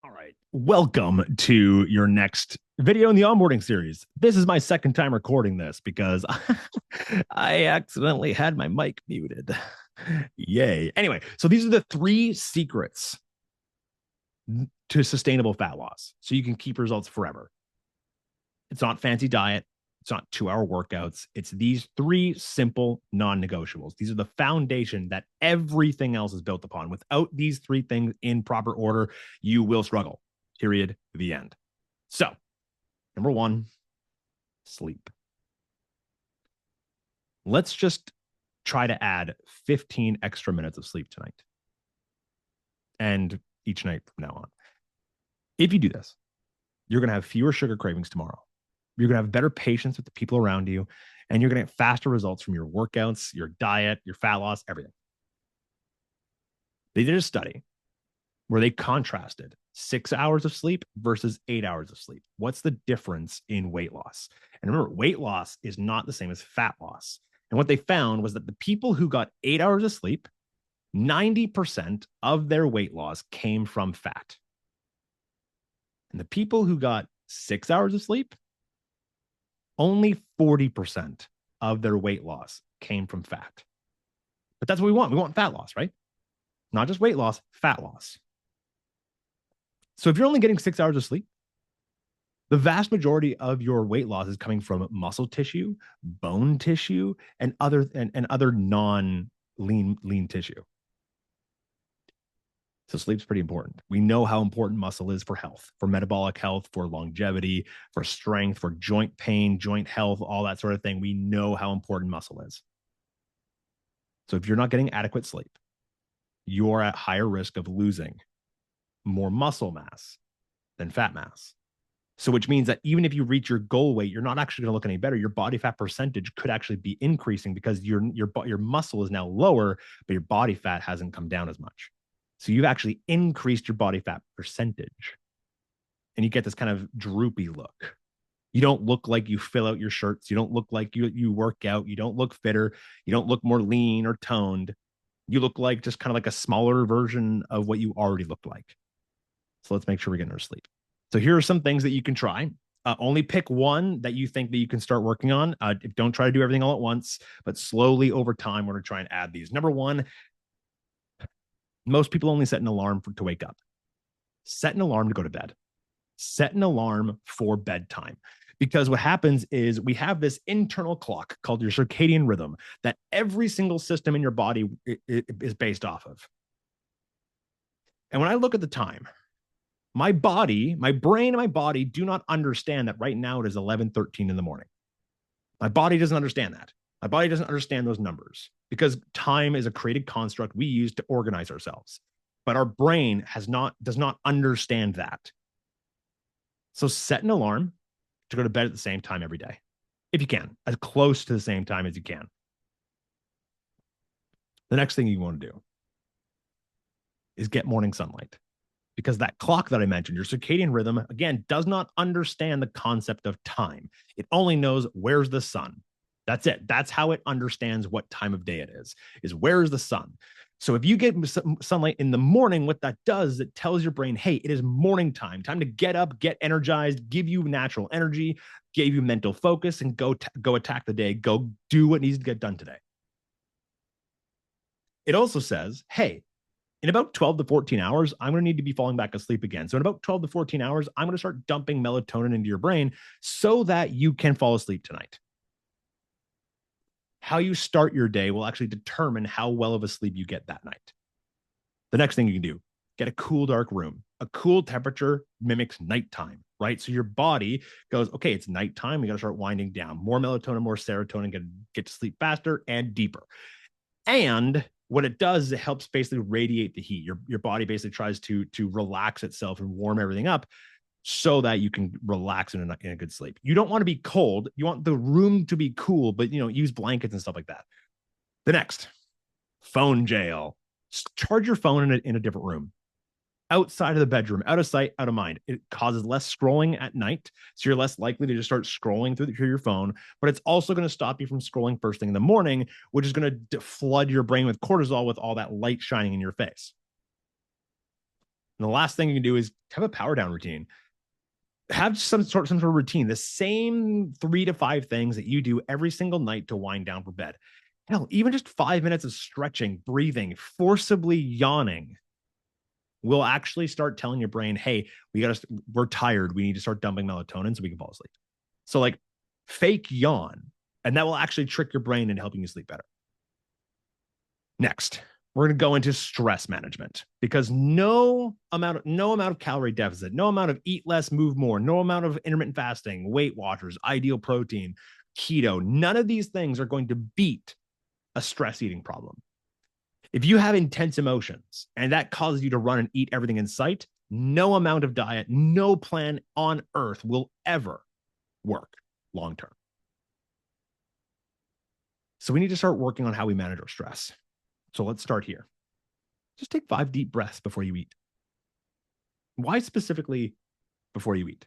All right. Welcome to your next video in the onboarding series. This is my second time recording this because I accidentally had my mic muted. Yay. Anyway, so these are the three secrets to sustainable fat loss so you can keep results forever. It's not fancy diet. It's not 2-hour workouts. It's these three simple non-negotiables. These are the foundation that everything else is built upon. Without these three things in proper order, you will struggle. Period. The end. So, number one, sleep. Let's just try to add 15 extra minutes of sleep tonight and each night from now on. If you do this, you're going to have fewer sugar cravings tomorrow. You're going to have better patience with the people around you, and you're going to get faster results from your workouts, your diet, your fat loss, everything. They did a study where they contrasted 6 hours of sleep versus 8 hours of sleep. What's the difference in weight loss? And remember, weight loss is not the same as fat loss. And what they found was that the people who got 8 hours of sleep, 90% of their weight loss came from fat. And the people who got 6 hours of sleep, only 40% of their weight loss came from fat. But that's what we want. We want fat loss, right? Not just weight loss, fat loss. So if you're only getting 6 hours of sleep, the vast majority of your weight loss is coming from muscle tissue, bone tissue, and other non-lean tissue. So sleep's pretty important. We know how important muscle is for health, for metabolic health, for longevity, for strength, for joint pain, joint health, all that sort of thing. We know how important muscle is. So if you're not getting adequate sleep, you're at higher risk of losing more muscle mass than fat mass. So which means that even if you reach your goal weight, you're not actually going to look any better. Your body fat percentage could actually be increasing because your muscle is now lower, but your body fat hasn't come down as much. So you've actually increased your body fat percentage. And you get this kind of droopy look. You don't look like you fill out your shirts. You don't look like you work out. You don't look fitter. You don't look more lean or toned. You look like just kind of like a smaller version of what you already looked like. So let's make sure we're getting our sleep. So here are some things that you can try. Only pick one that you think that you can start working on. Don't try to do everything all at once, but slowly over time, we're going to try and add these. Number one, most people only set an alarm to wake up. Set an alarm to go to bed. Set an alarm for bedtime. Because what happens is we have this internal clock called your circadian rhythm that every single system in your body is based off of. And when I look at the time, my body, my brain and my body do not understand that right now it is 11:13 in the morning. My body doesn't understand that. My body doesn't understand those numbers because time is a created construct we use to organize ourselves. But our brain does not understand that. So set an alarm to go to bed at the same time every day, if you can, as close to the same time as you can. The next thing you want to do is get morning sunlight, because that clock that I mentioned, your circadian rhythm, again, does not understand the concept of time. It only knows where's the sun. That's it. That's how it understands what time of day it is where's the sun. So if you get sunlight in the morning, what that does is it tells your brain, hey, it is morning time to get up, get energized, give you natural energy, give you mental focus, and go attack the day, go do what needs to get done today. It also says, hey, in about 12 to 14 hours, I'm going to need to be falling back asleep again. So in about 12 to 14 hours, I'm going to start dumping melatonin into your brain so that you can fall asleep tonight. How you start your day will actually determine how well of a sleep you get that night. The next thing you can do, get a cool, dark room. A cool temperature mimics nighttime, right? So your body goes, okay, it's nighttime. We got to start winding down. More melatonin, more serotonin, get to sleep faster and deeper. And what it does is it helps basically radiate the heat. Your body basically tries to relax itself and warm everything up so that you can relax in a good sleep. You don't want to be cold. You want the room to be cool, but use blankets and stuff like that. The next, phone jail. Charge your phone in a different room, outside of the bedroom, out of sight, out of mind. It causes less scrolling at night, so you're less likely to just start scrolling through your phone, but it's also going to stop you from scrolling first thing in the morning, which is going to flood your brain with cortisol with all that light shining in your face. And the last thing you can do is have a power down routine. Have some sort of routine, the same 3 to 5 things that you do every single night to wind down for bed. Hell, even just 5 minutes of stretching, breathing, forcibly yawning will actually start telling your brain, hey, we're tired. We need to start dumping melatonin so we can fall asleep. So like fake yawn, and that will actually trick your brain into helping you sleep better. Next, we're going to go into stress management, because no amount of calorie deficit, no amount of eat less, move more, no amount of intermittent fasting, Weight Watchers, ideal protein, keto, none of these things are going to beat a stress eating problem. If you have intense emotions and that causes you to run and eat everything in sight, no amount of diet, no plan on earth will ever work long term. So we need to start working on how we manage our stress. So let's start here. Just take 5 deep breaths before you eat. Why specifically before you eat?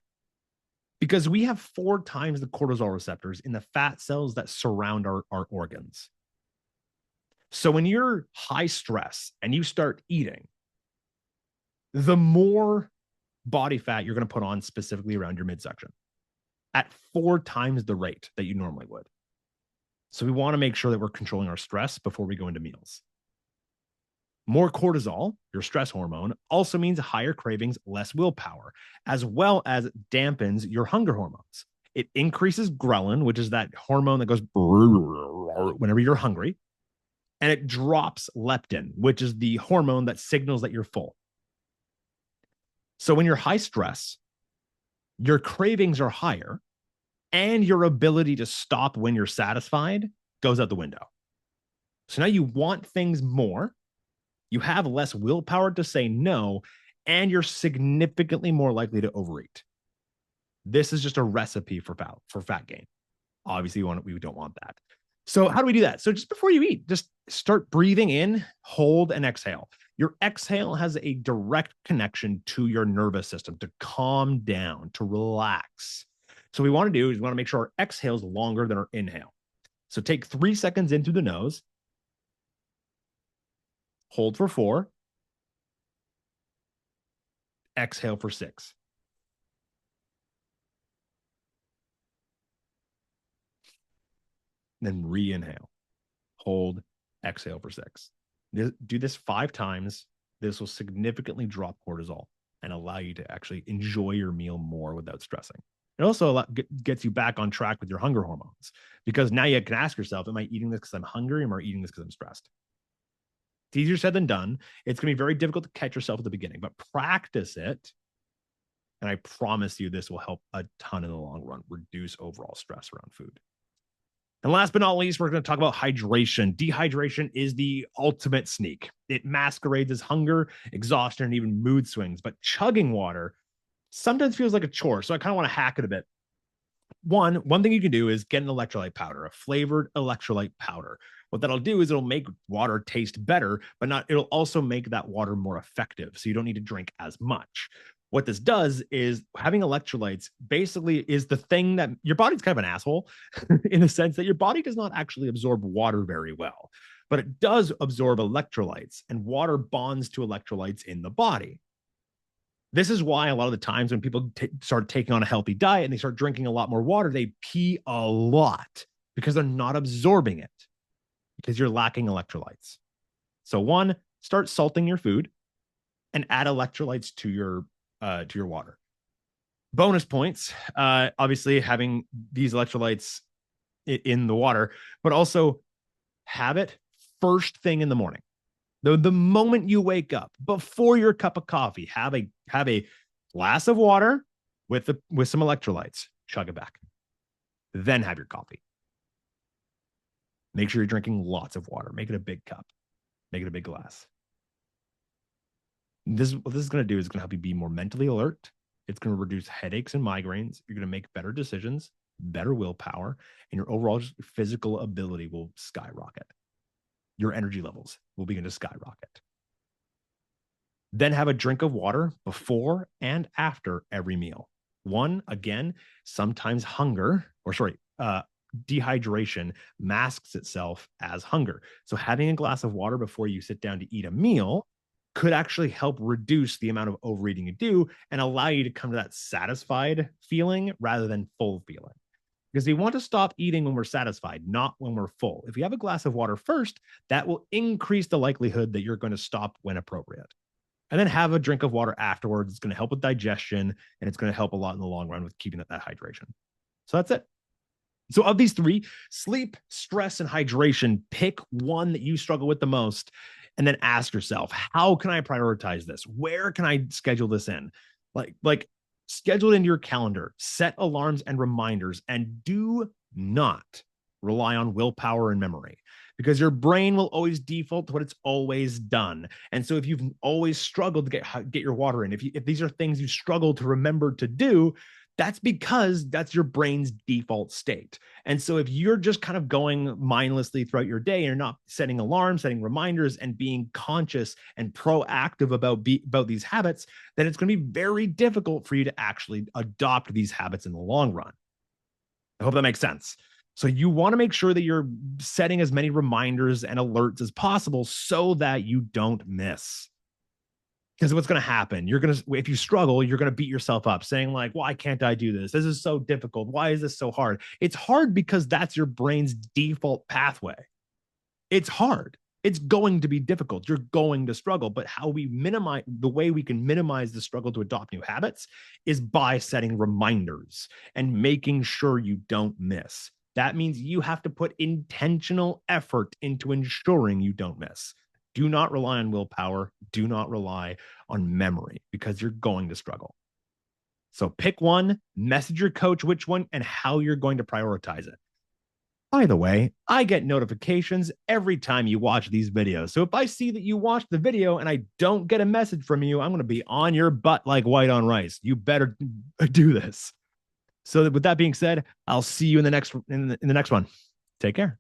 Because we have 4 times the cortisol receptors in the fat cells that surround our organs. So when you're high stress and you start eating, the more body fat you're going to put on specifically around your midsection at 4 times the rate that you normally would. So we want to make sure that we're controlling our stress before we go into meals. More cortisol, your stress hormone, also means higher cravings, less willpower, as well as dampens your hunger hormones. It increases ghrelin, which is that hormone that goes whenever you're hungry, and it drops leptin, which is the hormone that signals that you're full. So when you're high stress, your cravings are higher, and your ability to stop when you're satisfied goes out the window. So now you want things more, you have less willpower to say no, and you're significantly more likely to overeat. This is just a recipe for fat gain. Obviously, we don't want that. So how do we do that? So just before you eat, just start breathing in, hold, and exhale. Your exhale has a direct connection to your nervous system to calm down, to relax. So what we want to do is we want to make sure our exhale is longer than our inhale. So take 3 seconds in through the nose, hold for 4, exhale for 6. Then re-inhale, hold, exhale for 6. Do this 5 times. This will significantly drop cortisol and allow you to actually enjoy your meal more without stressing. It also gets you back on track with your hunger hormones, because now you can ask yourself, am I eating this because I'm hungry, or am I eating this because I'm stressed? It's easier said than done. It's going to be very difficult to catch yourself at the beginning, but practice it. And I promise you, this will help a ton in the long run, reduce overall stress around food. And last but not least, we're going to talk about hydration. Dehydration is the ultimate sneak. It masquerades as hunger, exhaustion, and even mood swings. But chugging water sometimes feels like a chore. So I kind of want to hack it a bit. One thing you can do is get an electrolyte powder, a flavored electrolyte powder. What that'll do is it'll make water taste better, but it'll also make that water more effective. So you don't need to drink as much. What this does is having electrolytes basically is the thing that your body's kind of an asshole in the sense that your body does not actually absorb water very well, but it does absorb electrolytes, and water bonds to electrolytes in the body. This is why a lot of the times when people start taking on a healthy diet and they start drinking a lot more water, they pee a lot because they're not absorbing it, because you're lacking electrolytes. So 1, start salting your food and add electrolytes to your water. Bonus points, obviously having these electrolytes in the water, but also have it first thing in the morning. The moment you wake up, before your cup of coffee, have a glass of water with some electrolytes. Chug it back. Then have your coffee. Make sure you're drinking lots of water. Make it a big cup. Make it a big glass. What this is going to do is going to help you be more mentally alert. It's going to reduce headaches and migraines. You're going to make better decisions, better willpower, and your overall physical ability will skyrocket. Your energy levels will begin to skyrocket. Then have a drink of water before and after every meal. 1, again, sometimes dehydration masks itself as hunger. So having a glass of water before you sit down to eat a meal could actually help reduce the amount of overeating you do and allow you to come to that satisfied feeling rather than full feeling. Because we want to stop eating when we're satisfied, not when we're full. If you have a glass of water first, that will increase the likelihood that you're going to stop when appropriate. And then have a drink of water afterwards. It's going to help with digestion, and it's going to help a lot in the long run with keeping that hydration. So that's it. So of these three, sleep, stress, and hydration, pick one that you struggle with the most, and then ask yourself, how can I prioritize this? Where can I schedule this in? Like schedule it into your calendar, set alarms and reminders, and do not rely on willpower and memory, because your brain will always default to what it's always done. And so if you've always struggled to get your water in, if these are things you struggle to remember to do, that's because that's your brain's default state. And so if you're just kind of going mindlessly throughout your day and you're not setting alarms, setting reminders, and being conscious and proactive about these habits, then it's going to be very difficult for you to actually adopt these habits in the long run. I hope that makes sense. So you want to make sure that you're setting as many reminders and alerts as possible so that you don't miss. Because what's going to happen, if you struggle, you're going to beat yourself up saying like, why can't I do this? This is so difficult. Why is this so hard? It's hard because that's your brain's default pathway. It's hard. It's going to be difficult. You're going to struggle. But the way we can minimize the struggle to adopt new habits is by setting reminders and making sure you don't miss. That means you have to put intentional effort into ensuring you don't miss. Do not rely on willpower. Do not rely on memory, because you're going to struggle. So pick one, message your coach which one and how you're going to prioritize it. By the way, I get notifications every time you watch these videos. So if I see that you watched the video and I don't get a message from you, I'm going to be on your butt like white on rice. You better do this. So with that being said, I'll see you in the next one. Take care.